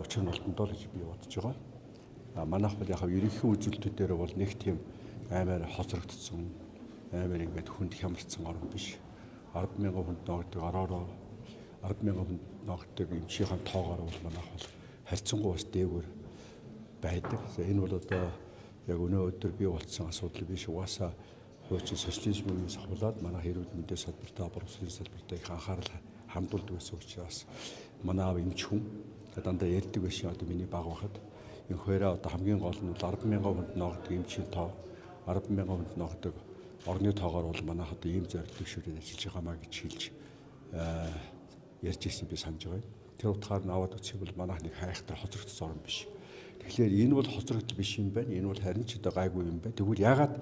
учир нь олдондоо л гэж би бодож байгаа. Манайх бол яг ерөнхий үзүүлэлтүүдээр бол нэг тийм аймаар хоцрогдсон, аймаар ингээд хүнд хямрцсан орн биш. 10,000 хүнд ногддог ороороо 10,000 хүнд ногддог эмчийн тоогоор бол манайх бол харьцангуй бас дээгүүр байдаг. Энэ бол одоо яг өнөө өдөр бий болсон асуудал биш. Угаасаа хуучин социализмын үеэс хавуулаад манайх эрүүл мэндийн салбартаа, боловсролын салбартаа их анхаарал хандуулдаг байсан учраас манай аав эмч хүн дандаа ярьдаг байсан. Одоо миний баг байхад энэхээрээ одоо хамгийн гол нь 10,000 хүнд ногддог эмчийн тоо, 10,000 хүнд ногддог орны тоогоор бол манайх одоо ийм зорилт төвшүүлээд ажиллаж байгаамаа гэж хэлж ярьж ирсэн би санаж байгаа. Тэр утгаар нь аваад үзэх бол манайх нэг хайхтар хоцрогдсон орн биш. Тэгэхээр энэ бол хоцрогдол биш юм байна. Энэ бол харин ч одоо гайгүй юм байна. Тэгвэл яагаад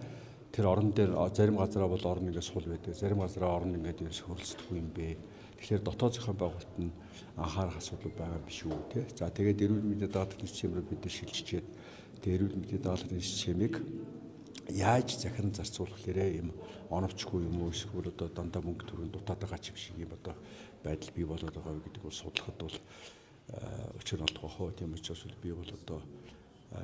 тэр орон дээр зарим газараа бол орн ингээд сул байдаг, зарим газараа орн ингээд ерөөс хөрөлцөхгүй юм бэ? Тэгэхээр дотоод зохион байгуулалт нь анхаарах асуудал байгаа юм биш үү те. За тэгээд эрүүл мэндийн даатгалын системээр бид нар шилжижээд эрүүл мэндийн даатгалын системийг яаж захиран зарцуулах лээрээ юм оновчгүй юм уу эсвэл одоо дандаа мөнгө төрөнд дутаад байгаа ч юм шиг юм одоо байдал бий болоод байгаа гэдэг бол судлахад бол учир нь олдгоо хоо тийм учраас би бол одоо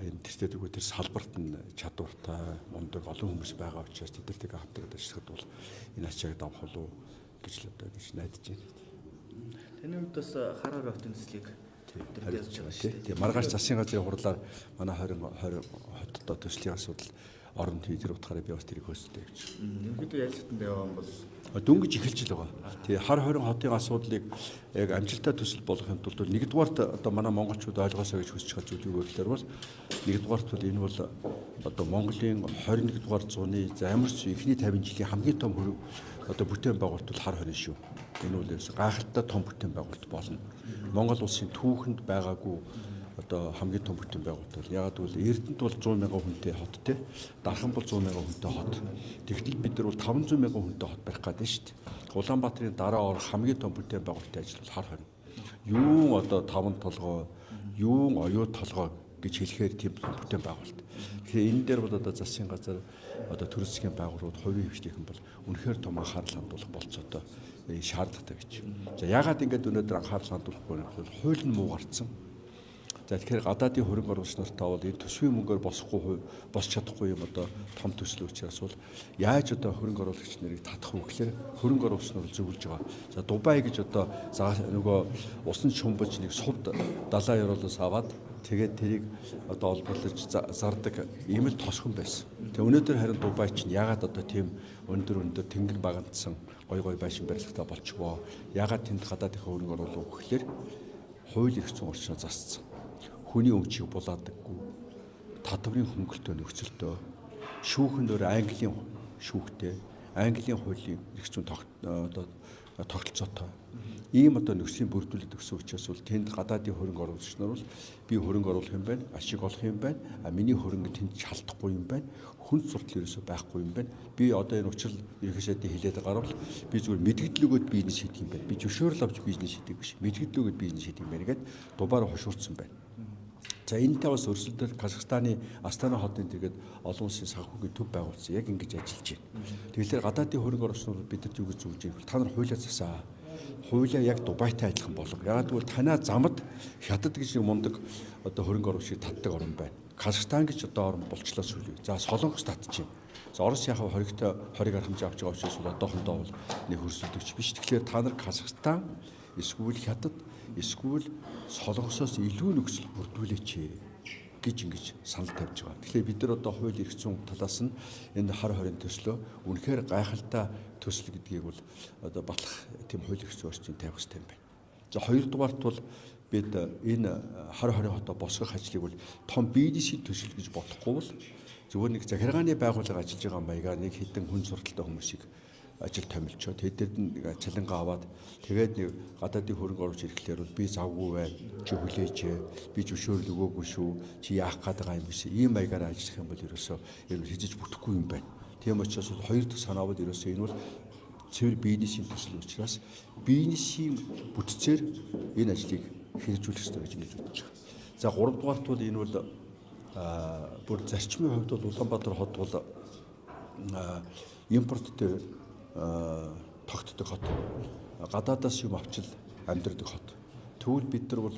энэ тэртээ тэр салбарт нь чадвартай мундаг олон хүмүүс байгаа учраас тэдэртэйгээ хамтраад ажиллахад бол энэ ачааг давах болов гэж л одоо гэж найдаж байна. Таны хувьд бас хараа хотын төслийг харьж байгаа тийм маргааш засгийн газрын хурлаар манай 20 хотод төслийн асуудал орон тэр утгаараа би бас тэрийг хөөсдөө гэж. Ерөнхийдөө ялцтанд яваа юм бол дөнгөж эхэлж л байгаа. Тэгээ хар 20 хотын асуудлыг яг амжилттай төсөл болгохын тулд нэгдүгээрт одоо манай монголчууд ойлгосоо гэж хүсэж байгаа зүйл юу гэхээр бол нэгдүгээрт бол энэ бол одоо Монголын 21-р зууны замарч эхний 50 жилийн хамгийн том одоо бүтээн байгуулалт бол хар 20 шүү. Энэ бол гайхалтай том бүтээн байгуулалт болно. Монгол улсын түүхэнд байгаагүй одоо хамгийн том бүтээн байгуулалт бол ягаад гэвэл Эрдэнэт бол 100,000 хүнтэй хот те. Дархан бол 100,000 хүнтэй хот. Тэгтэл бид нар бол 500,000 хүнтэй хот барих гэдэг нь шүү дээ. Улаанбаатарын дараа орох хамгийн том бүтээн байгуулалтын ажил бол хар 20. Юун одоо 5 толгой, юун оюу толгой гэж хэлэхээр тийм бүтээн байгуулалт. Тэгэхээр энэ дээр бол одоо засгийн газар одоо төр засгийн байгууллагууд хувийн хвшлийнхэн бол үнэхээр том анхаарал хандуулах болцоотой шаардлагатай гэж. За ягаад ингэж өнөөдөр анхаарал хандуулахгүй вэ гэвэл хууль нь муугарцсан. За тэгэхээр гадаадын хөрөнгө оруулагч нартаа бол энэ төсвийн мөнгөөр босч чадахгүй юм одоо том төсөл учраас бол яаж одоо хөрөнгө оруулагч нарыг татах вэ гэхээр хөрөнгө оруулагч нар зөвлөж байгаа. За Дубай гэж одоо нөгөө усан шумбаж нэг сувд далаа ёроолоос аваад тэгээд тэрийг одоо олборлож зардаг ийм л тосхон байсан. Тэгээ өнөөдөр харин Дубай чинь ягаад одоо тийм өндөр тэнгэр багандсан гой байшин барилгатай болчихвоо. Ягаад тэнд гадаадын хөрөнгө оруулах вэ гэхээр хууль эрх зүйн орчноо засцсан. Хүний өмчийг булаадаггүй, татврын хөнгөлтөө нөхцөлтөө, шүүхнөр Английн шүүхтэй, Английн хуулийн эрх зүйн тогтолцоотой. Ийм одоо нөхцөлийн бүрдүүлэлт өгсөн учраас бол тэнд гадаадын хөрөнгө оруулагч нар бол би хөрөнгө оруулах юм байна, ашиг олох юм байна, миний хөрөнгө тэнд шалдахгүй юм байна, хүн суртал ерөөсөө байхгүй юм байна. Би одоо энэ учрал ерхий сайдын хэлээд байгаа бол би зүгээр мэдгдэл өгөөд бизнес хийдэг юм байна. Би зөвшөөрөл авч бизнес хийдэг биш. Мэдгдэл өгөөд бизнес хийдэг юм байна гэдээ дубаар хошуурсан байна. За энэтэй бас өрсөлдөөр Казахстаны Астана хотын тэгээд олон улсын санхүүгийн төв байгуулсан. Яг ингэж ажиллаж байна. Тэгэхээр гадаадын хөрөнгө оруулагчнууд бидэд юу гэж зөвлөж байгаа вэ? Та нар хуулиа засаа. Хуулиа яг Дубайтай адилхан болгоо. Ягаад гэвэл танаа замд хятад гэж нэг мундаг одоо хөрөнгө оруулагчийг татдаг орн байна. Казахстан гэж одоо орн болчлоо сүлээ. За Солонгос татчих юм. За Орос яхаа хоригтой хамж авч байгаа учраас одоохондоо бол нэг хөрсөлдөгч биш. Тэгэхээр та нар Казахстан эсвэл хятад эсвэл Солонгосоос илүү нөхцөл бүрдүүлээч гэж ингэж санал тавьж байгаа. Тэгэхээр бид нар одоо хууль эрх зүйн талаас нь энэ хар 20 төслөө үнэхээр гайхалтай төсөл гэдгийг бол одоо батлах тийм хууль эрх зүйн орчин тавих хэрэгтэй юм байна. За хоёрдугаарт бол бид энэ хар 20 хотоо босгох ажлыг бол том бизнесийн төсөл гэж бодохгүй бол зөвхөн нэг захиргааны байгууллага ажиллаж байгаа маягаар нэг хэдэн хүн сурталтай хүмүүсийг ажил томилчоо тэдэд нь цалингаа аваад тэгээд нэг гадаадын хөрөнгө оруулагч ирэхлээр бол би завгүй байна чи хүлээж би зөвшөөрөл өгөөгүй шүү чи яах гээд байгаа юм биш ийм маягаар ажиллах юм бол ерөөсөө юм хийж бүтэхгүй юм байна. Тийм учраас хоёр дахь санаа бол ерөөсөө энэ бол цэвэр бизнесийн төсөл учраас бизнесийн бүтцээр энэ ажлыг хэрэгжүүлэх ёстой гэж ингэж бодож байгаа. За гуравдугаарт бол энэ бол бүр зарчмын хувьд бол Улаанбаатар хот бол импорттой тогтдог хот. Гадаадаас юм авчил амьдрдаг хот. Тэгвэл бид нар бол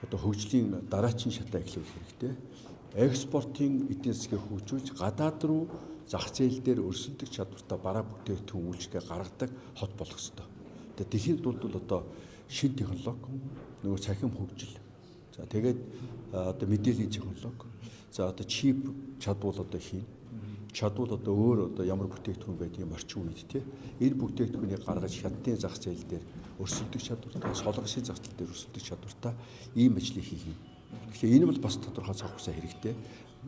одоо хөгжлийн дараачин шатаа эхлүүлэх хэрэгтэй. Экспортын эдийн засгийг хөгжүүлж гадаад руу зах зээл дээр өрсөлдөх чадвартай бараа бүтээгдэхүүн үйлчлэгээ гаргадаг хот болох ёстой. Тэгээ дэлхийн тулд бол одоо шин технологи, нөгөө цахим хөгжил. За тэгээд одоо мэдээллийн технологи. За одоо чип чадвал одоо хийн. Чадвал одоо өөр одоо ямар бүтээгдэхүүн байдгийг орчин үед тий. Энэ бүтээгдэхүүнийг гаргаж хятадын зах зээл дээр өрсөлдөх чадвартай, солонгосын зах зээл дээр өрсөлдөх чадвартай ийм ажлыг хийх юм. Тэгэхээр энэ бол бас тодорхой цаг хугацаа хэрэгтэй.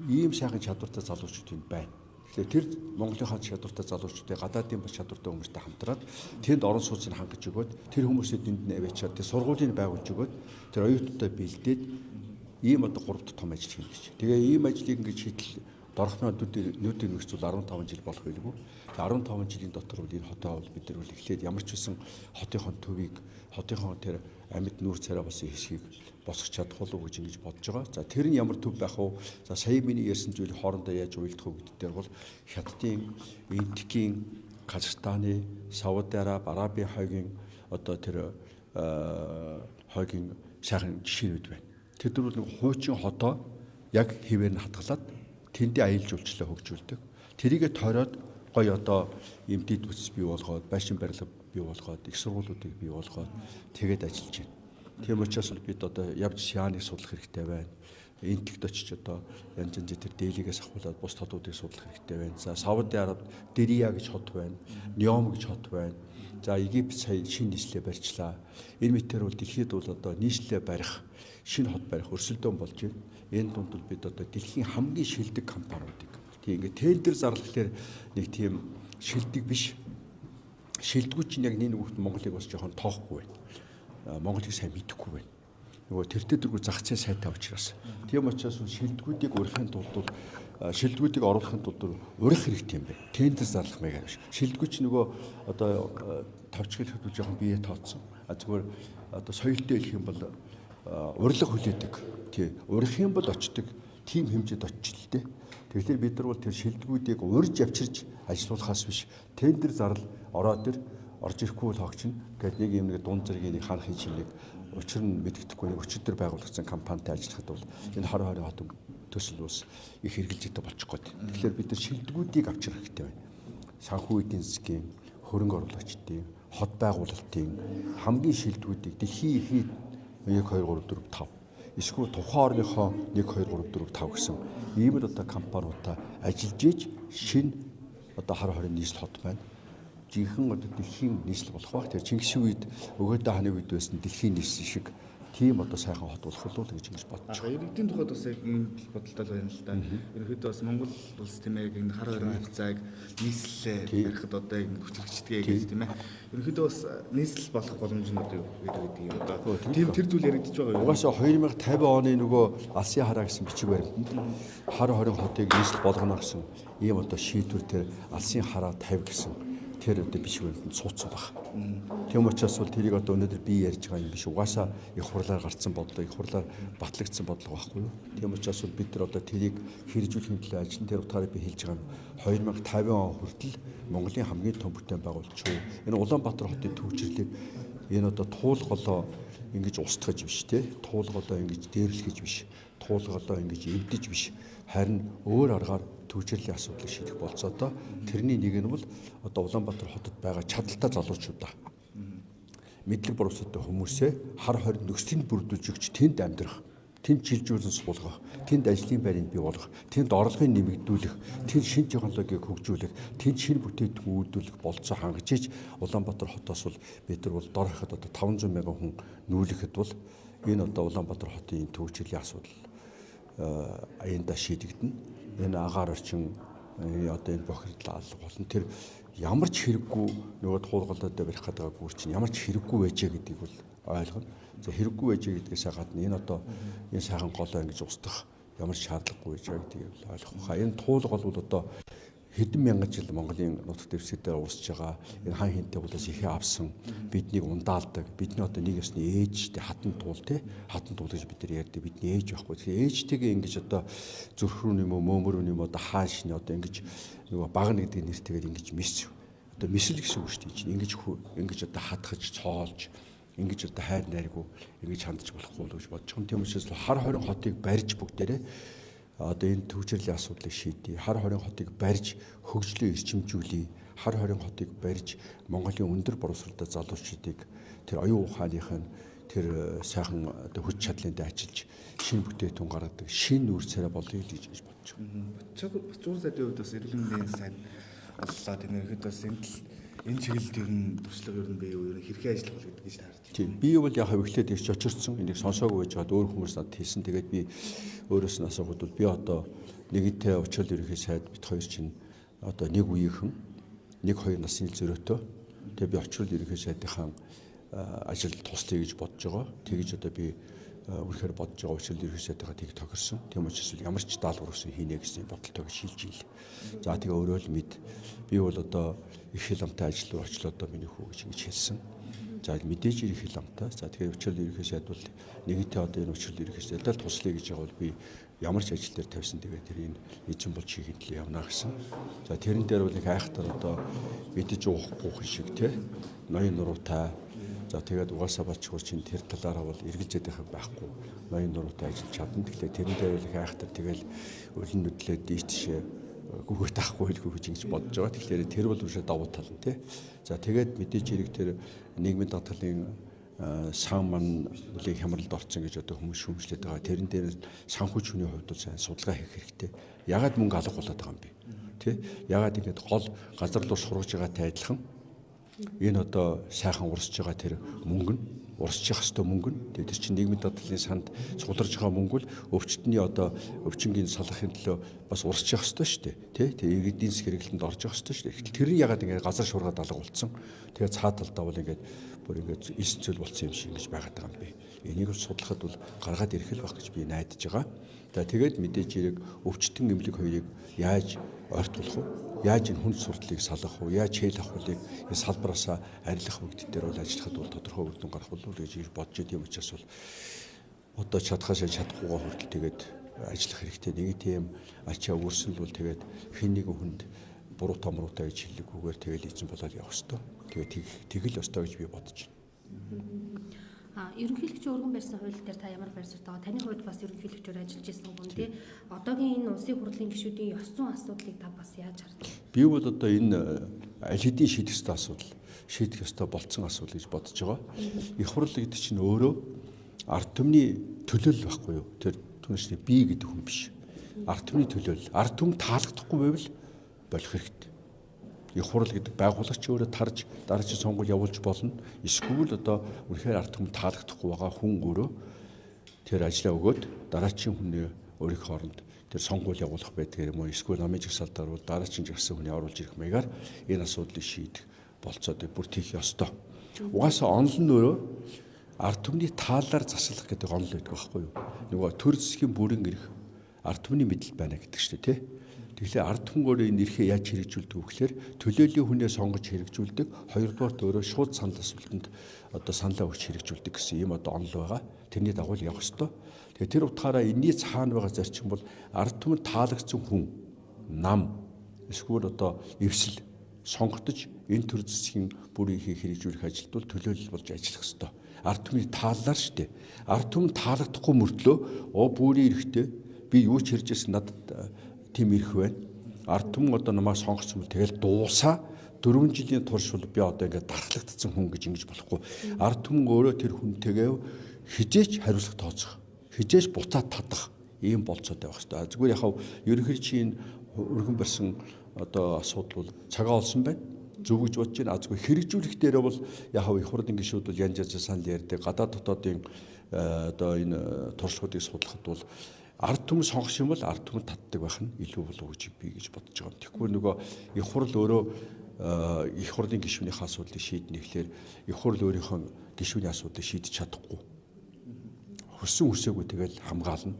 Ийм сайхан чадвартай залуучууд энэ байна. Тэгэхээр тэр Монголынхаа чадвартай залуучуудыг гадаадын бас чадвартай хүмүүстэй хамтраад тэнд орон сууцыг хангаж өгөөд тэр хүмүүсийн дэнд нь авчираад тэр сургуулийг байгуулж өгөөд тэр оюутнуудаа бэлдээд ийм одоо 3 дахь том ажил хийх гэж. Тэгээ ийм ажлыг ингэж хийтэл дорхноо нүдийн нөхцөл 15 жил болох байлгүй. 15 жилийн дотор бол энэ хотоо бид нар эхлээд ямар ч үсэн хотынхон төвийг, хотынхон тэр амьд нүүр царай болсон хэсгийг босгох чадах болов уу гэж ингэж бодож байгаа. За тэр нь ямар төв байх вэ? За сая миний ярьсан зүйл хоорондоо яаж уялдах вэ гэдэг дээр бол Хятадын, Индикийн, Казахстаны, Сауди Араби хойгийн одоо тэр хойгийн сайхан жишээнүүд байна. Тэд нар нэг хуучин хотоо яг хэвээр нь хатгалаад тэндээ аялал жуулчлалаа хөгжүүлдэг. Тэрийгэ тойроод гоё одоо ийм дэд бүтц бий болгоод, байшин барилга бий болгоод, их сургуулиудыг бий болгоод тэгээд ажиллаж байна. Тийм учраас бид одоо явж Сианыг судлах хэрэгтэй байна. Энтэгт очиж одоо янз янз тэр дээлигээс ахуулаад бус хотуудыг судлах хэрэгтэй байна. За Сауди Арабид Дерия гэж хот байна. Нём гэж хот байна. За Египет сая шинэ нийслэлээ барьчлаа. Энэ мэтэр бол дэлхийд бол одоо нийслэлээ барих, шинэ хот барих өрсөлдөөн болж байна. Энэ дунд бол бид одоо дэлхийн хамгийн шилдэг компаниудыг тийм ингээд тендер зарлахлаар нэг тийм шилдэг биш. Шилдэггүй чинь яг нэг хүүхд Монголыг бас жоохон тоохгүй байна. Монголыг сайн мэдэхгүй байна. Нөгөө тэртээ дөрвөө зах зээл сайтай учраас. Тийм учраас шилдэгүүдийг урихын тулд шилдэгүүдийг оруулахын тулд урих хэрэгтэй юм байна. Тендер зарлах маягаар биш. Шилдэггүй чинь нөгөө одоо тавчгал хөдөл жоохон бие тооцсон. Зүгээр одоо соёлтой хэлэх юм бол урилга хүлээдэг. Тий. Урих юм бол очдөг. Тим хэмжээд очиж л дээ. Тэгэхээр бид нар бол тэр шилдэгүүдийг урьж авчирж ажилуулахаас биш тендер зарлал ороод ир орж ирэхгүй бол хогч нь гэдэг нэг юм нэг дунд зэргийн нэг ханхын чимээг учир нь мэддэхгүй нэг өчигдөр байгуулагдсан компанитай ажиллахад бол энэ 2020 хот төсөл ус их хэрэгжилжтэй болчих гээд. Тэгэхээр бид нар шилдэгүүдийг авчрах хэрэгтэй байна. Санхүү эдийн засгийн, хөрөнгө оруулагчдын, хот байгуулалтын хамгийн шилдэгүүдийг дэлхийн 1 2 3 4 5 эсвэл тухайн орныхоо 1 2 3 4 5 гэсэн ийм л одоо компаниудаа ажиллаж ийж шинэ одоо 2020 нийслэл хот байна. Жинхэнэ одоо дэлхийн нийслэл болох баг. Тэр Чингисийн үед өгөөдөө ханы үед байсан дэлхийн нийслэл шиг тийм одоо сайхан хот болох болов уу гэж бодож байгаа. Иргэдийн тухайд бас яг ийм бодолтой байна л да. Ерөнхийдөө бас Монгол улс тийм ээ энэ хар хорийн хавцааг нийслэлээ барихад одоо ингэ хүчлэгчдгээ гэж тийм ээ. Ерөнхийдөө бас нийслэл болох боломж нь одоо юу гэдэг юм одоо. Тийм тэр зүйл яригдчих байгаа юу? Угаасаа 2050 оны нөгөө Алсын хараа гэсэн бичиг баримтанд хар хорийн хотыг нийслэл болгоно гэсэн ийм одоо шийдвэр тэр Алсын хараа 50 гэсэн тэр одоо бичиг баримтанд суудсан баг. Тийм учраас бол тэрийг одоо өнөөдөр би ярьж байгаа юм биш. Угаасаа их хурлаар гарцсан бодлоо, их хурлаар батлагдсан бодлого байхгүй юу? Тийм учраас бол бид нар одоо тэрийг хэрэгжүүлэхийн төлөө ажлын дээр утгаараа би хэлж байгаа юм. 2050 он хүртэл Монголын хамгийн том бүтээн байгуулагч юу? Энэ Улаанбаатар хотын төвчрлийг энэ одоо туулголоо ингэж устгаж биш те. Туулголоо ингэж дээрлэхэж биш. Туулголоо ингэж эвдэж биш. Харин өөр аргаар төвчрлийн асуудлыг шийдэх болцоодоо тэрний нэг нь бол одоо Улаанбаатар хотод байгаа чадaltaй залуучуудаа мэдлэг боловсролтой хүмүүсээ хар хорин нөхцөлд бүрдүүлж өгч тэнд амьдрах, тэнд жилжүүлэн суулгах, тэнд ажлын байрыг бий болгох, тэнд орлогыг нэмэгдүүлэх, тэнд шинэ технологиг хөгжүүлэх, тэнд шинэ бүтээгдэхүүн үйлдвэрлэх болцоо хангаж иж Улаанбаатар хотоос бол бид нар бол дор хахад одоо 500 мянган хүн нүүлэхэд бол энэ одоо Улаанбаатар хотын төвчрлийн асуудал аяндаа шийдэгдэнэ. Энэ агаар орчин одоо энэ бохирдол алга болно. Тэр ямар ч хэрэггүй нөгөө туулгалаад барих гэдэг гүр чинь ямар ч хэрэггүй байжээ гэдгийг бол ойлгоно. За хэрэггүй байжээ гэдгээс гадна энэ одоо энэ сайхан голоо ингэж устгах ямар ч шаардлагагүй байжээ гэдгийг ойлгох хаа. Энэ туулгал бол одоо хэдэн мянган жил Монголын нутаг дэвсгэрээр уусж байгаа. Энэ хаан хинтээ болоос ихээ авсан. Биднийг ундаалдаг. Бидний одоо нэг ёсны ээжтэй хатан туул те. Хатан туул гэж бид нар ярьдаг. Бидний ээж байхгүй. Тэгэхээр ээжтэйгээ ингэж одоо зүрх рүү юм уу, мөөмөр юм уу одоо хаан шин одоо ингэж нөгөө баг нэг гэдэг нэртэйгээр ингэж мис. Одоо мисэл гэсэн үг шүү дээ. Ингэж одоо хатгаж, цоолж ингэж одоо хайр найргүй ингэж хандж болохгүй л гэж бодож байгаа. Тийм учраас хар хорин хотыг барьж бүгдээрээ одоо энэ төвчрлийн асуудлыг шийдье. Хар хорин хотыг барьж хөгжлөө эрчимжүүлье. Хар хорин хотыг барьж Монголын өндөр боловсролтой залуучуудыг тэр оюун ухааныхын тэр сайхан одоо хүч чадлынд ажиллаж шинэ бүтээтүүн гаргадаг шинэ үр царай болъё л гэж бодож байгаа. Бочуур сайдын хувьд бас эрүүл мэндийн сайн боллоо. Тэрнийхэд бас энэ чиглэлд ер нь туршлага ер нь бий юу, ер нь хэрхэн ажиллах бол гэж таарч. Тийм. Би бол яг эхлээд ирж очирсан. Энийг сонсоогүй байж хаад өөр хүмүүс надад хэлсэн. Тэгээд би өөрөөс нь асуугаад бол би одоо нэгэнтээ уучрал ерөнхий сайд бит хоёр чинь одоо нэг үеийнхэн 1-2 насны зөрөөтэй. Тэгээд би уучрал ерөнхий сайдынхаа ажил туслая гэж бодож байгаа. Тэгж одоо би үнэхээр бодож байгаа уучрал ерөнхий сайдынхаа тийг тохирсон. Тийм учраас ямар ч даалгавар өгсөн хийнэ гэсэн бодолтойг шилж ийл. За тэгээ өөрөө л мэд. Би бол одоо их хиламтай ажил руу очлоо одоо миний хүү гэж хэлсэн. За мэдээж их хиламтай. За тэгээ уучрал ерөнхий сайд бол нэгэнтээ одоо энэ уучрал ерөнхий сайдаар туслая гэж байгаа бол би ямар ч ажил дээр тавьсан тэгээ тэр энэ эзэн бол чигийн төлөө явна гэсэн. За тэрэн дээр бол их айхтар одоо мэдэж уухгүй шиг те ноён нуруутай. За тэгээд угаасаа болчихвол чинь тэр талаараа бол эргэлзээд байхгүй ноён нуруутай ажиллаж чадна. Тэгэхээр тэрэн дээр бол их айхтар тэгэл өлөн нүдлээ дийчшээ гүгët ахгүй л гэж ингэж бодож байгаа. Тэгэхээр тэр бол үшээ давуу тал нь тий. За тэгээд мэдээж хэрэг тэр нийгмийн даатгалын сан ман үлийг хямралд орсон гэж одоо хүмүүс шүүмжлээд байгаа. Тэрэн дээр санхүүжхүний хувьд бол сайн судалгаа хийх хэрэгтэй. Ягаад мөнгө алга болоод байгаа юм бэ? Тий? Ягаад ингэж гол газар руу сургаж байгаатай адилхан энэ одоо сайхан урсж байгаа тэр мөнгө нь урсж явах хэвээр мөнгө нь тэр чинь нийгмийн даатгалын санд суларж байгаа мөнгө л өвчтний одоо өвчнгийн салахын төлөө бас урсж явах хэвээр шүү дээ тий тэр эдийн засгийн хэрэглэнд орж явах хэвээр шүү дээ. Тэр нь ягаад ингэ газар шуургаад алга болцсон. Тэгээ цаа талдаа бол ингэ бүр ингэ 9 цөл болцсон юм шиг ингэж байгаад байгаа юм би. Энийг л судлахад бол гаргаад ирэх л байх гэж би найдаж байгаа. За тэгээд мэдээж хэрэг өвчтөн эмнэлэг хоёрыг яаж ойртуулах вэ? Яаж энэ хүн сурдлыг салгах вэ? Яаж хэл ахуулыг энэ салбараасаа арилгах бүгд дээр бол ажиллахад бол тодорхой үр дүн гарах болов уу гэж бодож тийм учраас бол одоо чадхаашаа чадахгүйгаа хүртэл тэгээд ажиллах хэрэгтэй. Нэг тийм ачаа үүсэл бол тэгээд хэн нэгэн хүнд буруу томруутай гэж хэллэггүйгээр тэгэл эзэн болоод явах ёстой. Тэгээд тэгэл ёстой гэж би бодож байна. Ерөнхийлөгчийн өргөн барьсан хууль дээр та ямар байр суурьтай байгаа? Таны хувьд бас ерөнхийлөгчөөр ажиллаж ирсэн хүн тий. Одоогийн энэ улсын хурлын гишүүдийн ёс зүйн асуудлыг та бас яаж хардаг? Би бол одоо энэ аль хэдийн шийдэх ёстой асуудал, шийдэх ёстой болцсон асуудал гэж бодож байгаа. Их хурл гэдэг чинь өөрөө ард түмний төлөөлөл байхгүй юу? Тэр түншний би гэдэг хүн биш. Ард түмний төлөөлөл. Ард түм таалагдахгүй байвал болох хэрэгтэй. Их хурл гэдэг байгуулагч өөрөө тарж дараагийн сонгуул явуулж болно. Эсвэл одоо үнэхээр ард түмэнд таалагдахгүй байгаа хүн өөрөө тэр ажлаа өгөөд дараагийн хүний өөрийн хооронд тэр сонгуул явуулах байдаг юм уу? Эсвэл намын жагсаалтаар бол дараагийн жагсан хүний оруулж ирэх маягаар энэ асуудлыг шийдэх болцоод бүртгэх ёстой. Угаасаа онол нь өөрөө ард түмний тааллаар заслах гэдэг онол байдаг байхгүй юу? Нөгөө төр засгийн бүрэн ирэх ард түмний мэдэл байна гэдэг чинь тий. Тэгэхээр ард түмэн өөрөө энэ эрхээ яаж хэрэгжүүлдэг вэ гэхээр төлөөллийн хүнээ сонгож хэрэгжүүлдэг. Хоёрдугаарт өөрөө шууд санал асуултанд одоо саналаа өгч хэрэгжүүлдэг гэсэн ийм одоо онол байгаа. Тэрний дагуу явах ёстой. Тэгэхээр тэр утгаараа энэний цаана байгаа зарчим бол ард түмэнд таалагдсан хүн, нам, эсвэл одоо эвсэл сонгогдож энэ төр засгийн бүрийг хэрэгжүүлэх ажилд бол төлөөлөл болж ажиллах ёстой. Ард түмний тааллаар шүү дээ. Ард түмэнд таалагдахгүй мөртлөө бүрийн эрэхтэй би юу ч хэрэгжсэн надад тийм ирэх байна. Ард түмэн одоо намайг сонгоцсон бол тэгэл дуусаа 4 жилийн турш бол би одоо ингээд дархлагдсан хүн гэж ингэж болохгүй. Ард түмэн өөрөө тэр хүнтэйгээ хижээч хариуцлага тооцох, хижээч буцаад татах ийм болцоод байх хэрэгтэй. Зүгээр яхав ерөнхийлөгчийн өргөн барьсан одоо асуудал бол цагаа олсон байна. Зөв гэж бодож байна. Зүгээр хэрэгжүүлэх дээрээ бол яхав их хурлын гишүүд бол янз янз санал ярьдаг. Гадаад дотоодын одоо энэ туршлагуудыг судлахад бол ард түмэн сонгох юм бол ард түмэн татдаг байх нь илүү болов гэж би гэж бодож байгаа. Тэгэхгүй нөгөө их хурл өөрөө их хурлын гишүүнийхээ асуудлыг шийднэ гэхлээр их хурл өөрийнхөө гишүүний асуудлыг шийдэж чадахгүй. Хүссэн хүсээгүй тэгэл хамгаална.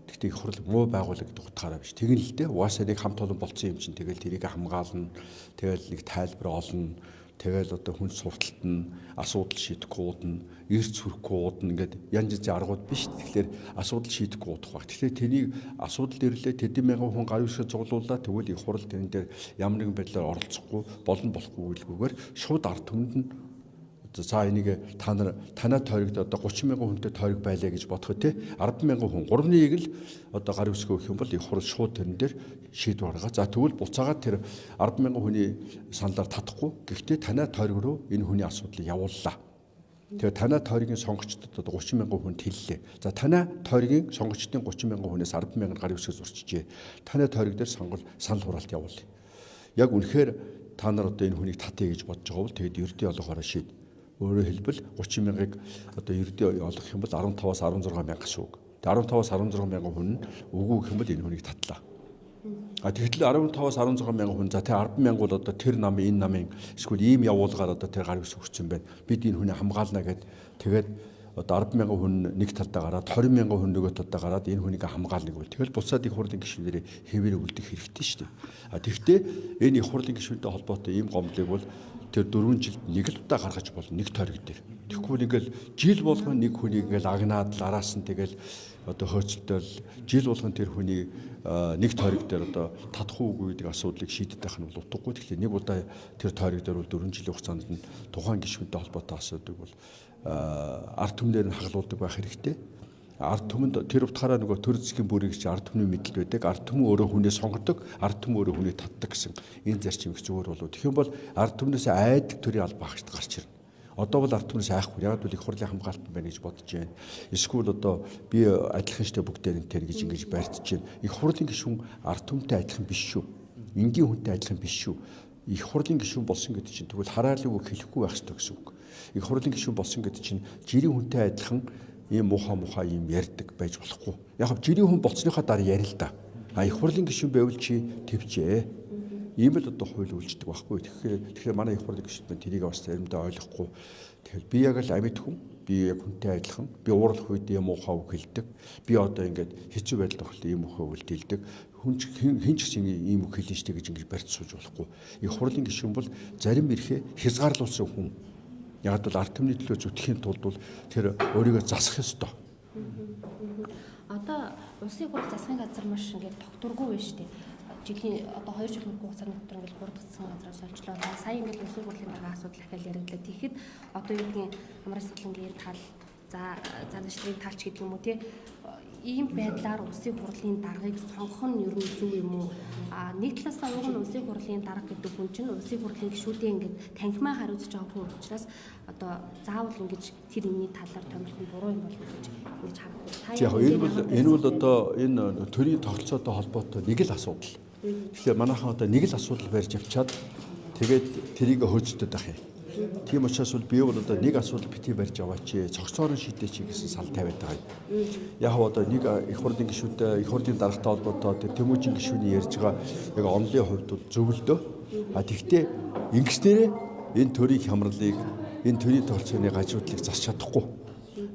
Гэхдээ их хурл муу байгууллага гэдэг утгаараа биш. Тэгэн л дээ. Угаасаа нэг хамт олон болцсон юм чинь тэгэл тэрийг хамгаална. Тэгэл нэг тайлбар олно. Тэгэл одоо хүн сурталтанд асуудал шийдэхгүй удна, эрс хүрэхгүй удна ингээд янз янзын аргууд биш. Тэгэхээр асуудал шийдэхгүй удах баг. Тэгэхээр тэнийг асуудал ирлээ тэдэн мянган хүн гар үсгээ зуглууллаа тэгвэл их хурл тэрэн дээр ямар нэгэн байдлаар оролцохгүй болон болохгүй гэлгүйгээр шууд ард түмэнд нь За энийг та нар танай тойрогт одоо 30,000 хүнтэй тойрог байлаа гэж бодоход те 10,000 хүн 3-ыг л одоо гар үсгөө гэх юм бол их хурл шууд тэрэн дээр шийдвэр гаргаа. За тэгвэл буцаагаад тэр 10,000 хүний саналаар татахгүй. Гэхдээ танай тойрог руу энэ хүний асуудлыг явууллаа. Тэгээ танай тойргийн сонгогчдод одоо 30,000 хүнд хэллээ. За танай тойргийн сонгогчдын 30,000 хүнээс 10,000 гар үсгээс зурчжээ. Танай тойрог дээр санал хураалт явуулъя. Яг үнэхээр та нар одоо энэ хүнийг татъя гэж бодож байгаа бол тэгээд ердөө олгохоор шийд. Өөрөөр хэлбэл 30,000-ыг одоо ердөө олгох юм бол 15-аас 16,000 шүүг. Тэгээ 15-аас 16,000 хүн нь үгүй гэх юм бол энэ хүнийг татлаа. Тэгэхдээ 15-аас 16,000 хүн за тэр 10,000 бол одоо тэр намын энэ намын эсвэл ийм явуулгаар одоо тэр гар үс өгсөн байна. Бид энэ хүнийг хамгаална гэд тэгээд одоо 10,000 хүн нэг талдаа гараад 20,000 хүн нөгөө талдаа гараад энэ хүнийг хамгаална гэвэл тэгэл буцаад их хурлын гишүүнээр хэвээр үлдэх хэрэгтэй шүү дээ. Тэгэхдээ энэ их хурлын гишүүнтэй холбоотой ийм гомдлыг бол тэр 4 жилд нэг л удаа гаргаж болно нэг тойрог дээр. Тэгэхгүй нэгэл жил болгон нэг хүнийг ингээл агнаад араас нь тэгэл одоо хөөцөлтөл жил болгон тэр хүний нэг тойрог дээр одоо татах уугүй гэдэг асуудлыг шийдэх байх нь бол утгагүй. Тэгэхээр нэг удаа тэр тойрог дээр бол 4 жилийн хугацаанд нь тухайн гишүүнтэй холбоотой асуудаг бол ард түмнээр нь хагалуулдаг байх хэрэгтэй. Ард түмэнд тэр утгаараа нөгөө төр засгийн бүрийг чи ард түмний мэдлэл байдаг. Ард түмэн өөрөө хүнээ сонгодог, ард түмэн өөрөө хүнийг татдаг гэсэн энэ зарчим их зүгээр болов. Тэгэх юм бол ард түмнээс айдаг төрийн алба хагт гарч ирнэ. Одоо бол ард түмнээс айхгүй. Яг л их хурлын хамгаалалт байна гэж бодож байна. Эсвэл одоо би адилхан штэ бүгдээр энэ гэж ингэж барьдаж байна. Их хурлын гишүүн ард түмтэй адилхан биш шүү. Энгийн хүнтэй адилхан биш шүү. Их хурлын гишүүн болсон гэдэг чинь тэгвэл хараалыг хэлэхгүй байх ёстой гэсэн үг. Их хурлын гишүүн болсон гэдэг чинь жирийн хүнтэй адилхан ийм муухай ийм ярьдаг байж болохгүй. Яг нь жирийн хүн болцсныхаа дараа ярил л да. Их хурлын гишүүн байвал чи төвчээ. Ийм л одоо хууль үйлждэг байхгүй. Тэгэхээр манай их хурлын гишүүн тэрийг бас заримдаа ойлгохгүй. Тэгэхээр би яг л амьд хүн, би яг хүнтэй адилхан, би уурлах үед ийм муухай үг хэлдэг. Би одоо ингээд хэцүү байдал тохиолдолд ийм муухай үг хэлдэг. Хин ч гэсэн ийм үг хэлнэ штэ гэж ингэж барьж сууж болохгүй. Их хурлын гишүүн бол зарим ирэхээ хязгаарлуулсан хүн. Яг л ард түмний төлөө зүтгэхийн тулд бол тэр өөрийгөө засах ёстой. Одоо улсын хурл засгийн газар маш ингээд тогтургүй байна шүү дээ. Жилийн одоо 2 жилийн хугацааны дотор ингээд 3 засгийн газраас олчлоо. Сая ингээд улсын хурлын дараа асуудал дахиад яригдлаа. Тэгэхэд одоо юу гэдгийг Амрын Сулангийн тал за занштрын талч гэдэг юм уу тий ийм байдлаар улсын хурлын даргыг сонгох нь ер нь зөв юм уу? Нэг талаасаа уг нь улсын хурлын дарга гэдэг хүн чинь улсын хурлын гишүүдээ ингээд танхимаа хариуцж байгаа хүн учраас одоо заавал ингэж тэр юмний талаар томилох нь буруу юм болов гэж ингэж харагдав. Энэ бол одоо энэ төрийн тогтолцоотой холбоотой нэг л асуудал. Тэгэхээр манайхан одоо нэг л асуудал барьж авчаад тэгээд тэрийг хөөцдөд байх юм. Тийм учраас бол би бол одоо нэг асуудал битгий барьж аваач, цогцоор нь шийдээч гэсэн сал тавиад байгаа юм. Яг одоо нэг их хурлын гишүүнтэй, их хурлын даргатай холбоотой тэр Тэмүүжин гишүүний ярьж байгаа яг онлын хувьд бол зөвлөдөө. Тэгвэл ингэснээрээ энэ төрийн хямралыг, энэ төрийн тогтолцооны гажуудлыг засч чадахгүй.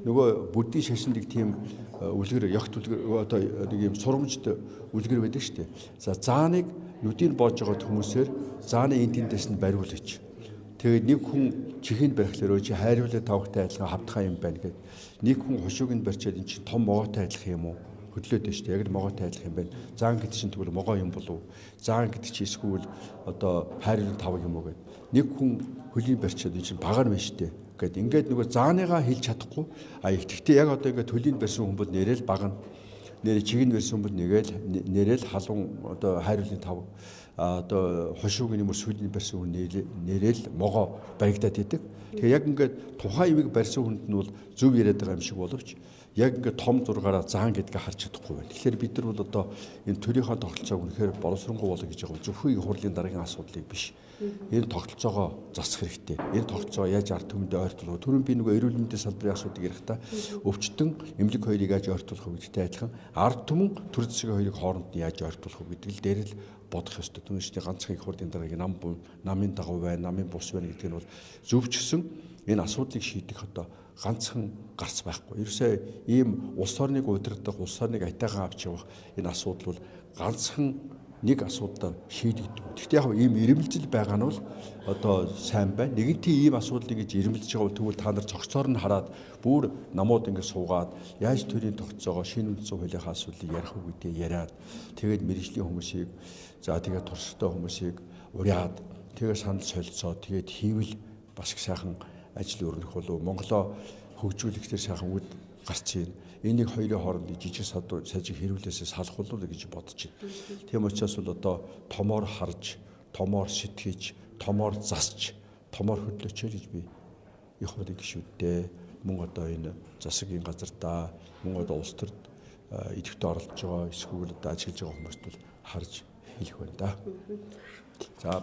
Нөгөө бүдгийн шашинд нэг тийм үлгэр, ягт үлгэр одоо нэг юм сурамжт үлгэр байдаг шүү дээ. За зааныг нүдийг боож байгаа хүмүүсээр зааны энэ тэндээс нь бариулж. Тэгээд нэг хүн чихэнд барихлаар чи хайруулаа тавхтай адилхан хавтхаа юм байна гэд. Нэг хүн хошууг нь барьчаад эн чинь том могоотой адилхан юм уу? Хөдлөөд байна шүү дээ. Яг л могоотой адилхан юм байна. Заан гэдэг чинь тэгвэл могоо юм болов уу? Заан гэдэг чи эсвэл одоо хайруулаа тав юм уу гэд. Нэг хүн хөлийн барьчаад эн чинь багаар байна шүү дээ. Гэт ингээд нөгөө зааныгаа хэлж чадахгүй. Гэхдээ яг одоо ингээд хөлийн барьсан хүн бол нэрэл багна. Нэр чихэнд барьсан хүн бол нэрэл халуун одоо хайруулын тав одоо хошуугийн юм сүлийн барьсан хүн нэрэл могоо баригдаад идэг. Тэгээ яг ингээд тухайн имийг барьсан хүнд нь бол зөв яриад байгаа юм шиг боловч яг ингээд том зургаараа заан гэдгээ харж чадахгүй байна. Тэгэхээр бид нар бол одоо энэ төрийнхөө тогтолцоог үнэхээр боловсронгуй болгох гэж байгаа зөвхөн их хурлын дараагийн асуудлыг биш. Энэ тогтолцоогоо засах хэрэгтэй. Энэ тогтолцоо яаж ард түмэнд ойртуулах вэ? Түрүүн би нөгөө эрүүл мэндийн салбарын асуудыг ярихдаа өвчтөн эмнэлэг хоёрыг яаж ойртуулах вэ гэдэгтэй адилхан ард түмэн төр засгийн хоёрыг хооронд нь яаж ойртуулах вэ гэдэг л дээр л бодох ёстой. Түүнээс ганцхан их хурлын дараагийн намын дагуу байна, намын бус байна гэдэг нь бол зөвчсөн энэ асуудлыг шийдэх одоо ганцхан гарц байхгүй. Ерөөсөө ийм улс орныг удирдах, улс орныг атайхан авч явах энэ асуудал бол ганцхан нэг асуудал шийдэгдэв. Гэхдээ яг ийм ирэмэлзэл байгаа нь бол одоо сайн байна. Нэгэнтээ ийм асуудлыг гэж ирэмэлзэж байгаа бол тэгвэл та нар цогцоор нь хараад бүр намууд ингэ суугаад яаж төрийн тогтцоогоо шинэ үндсэн хуулийнхаа асуудлыг ярих уу гэдгийг яриад тэгээд мэргэжлийн хүмүүсийг за тэгээд туршлагатай хүмүүсийг уриад тэгээд санал солилцоо тэгээд хийвэл бас их сайхан ажил өрнөх болов Монголоо хөгжүүлэх тэр сайхан үд гарч ийн. Энийг хоёрын хоорондын жижиг сажиг хэрүүлээсээ салах болов гэж бодож байна. Тийм учраас бол одоо томоор харж, томоор сэтгэж, томоор засч, томоор хөдлөч гэж би их хуудыг гişүүдтэй мөн одоо энэ засгийн газартаа мөн одоо улс төрд идэвхтэй оролцож байгаа эсвэл одоо ажиллаж байгаа хүмүүст бол харж хэлэх байна да. За